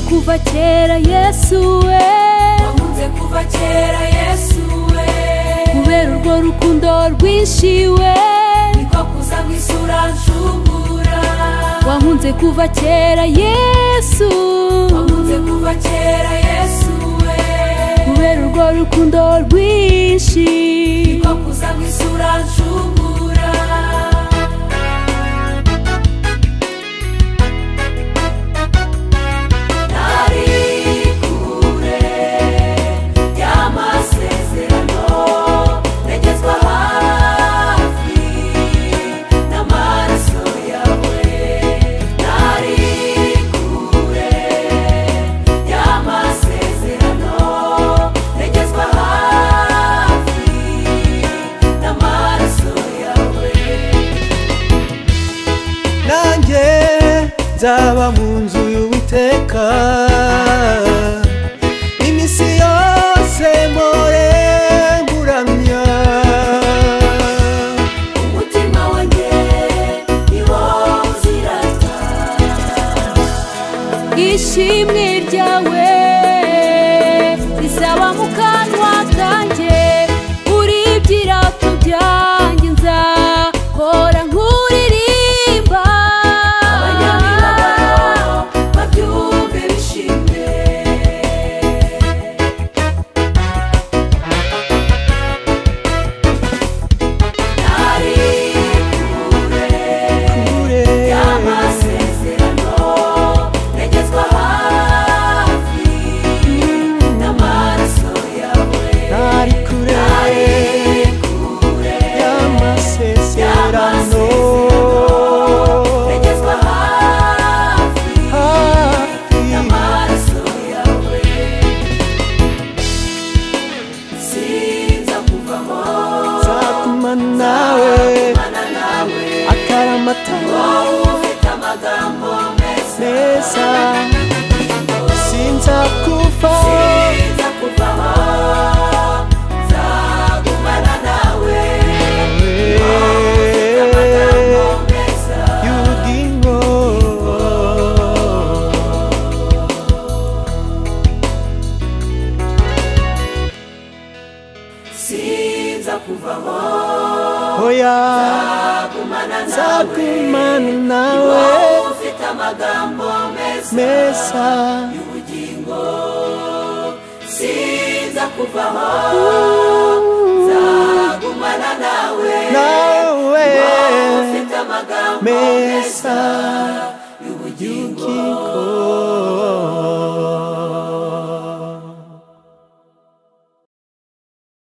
kuva kera Yesu we, wankunze kuva kera Yesu we, kubera urwo rukundo rwinshi we, niko kuza mwisura nshungura. wankunze kuva kera Yesu, wankunze kuva kera Yesu we, kubera urwo rukundo rwinshi, niko kuza mwisura nshungura. Nzaba mu nzu y'Uwiteka iminsi yose mpore muramya. Umutima wanjye ni wowe uzirata, ishimwe ryawe risaba mu kanwa kanjye, uri ibyirato byanjye nzahora nkuririmba. Nzagumana nawe, ufite amagambo meza y'ubugingo, sinza kuvaho, nzagumana nawe, ufite amagambo meza y'ubugingo.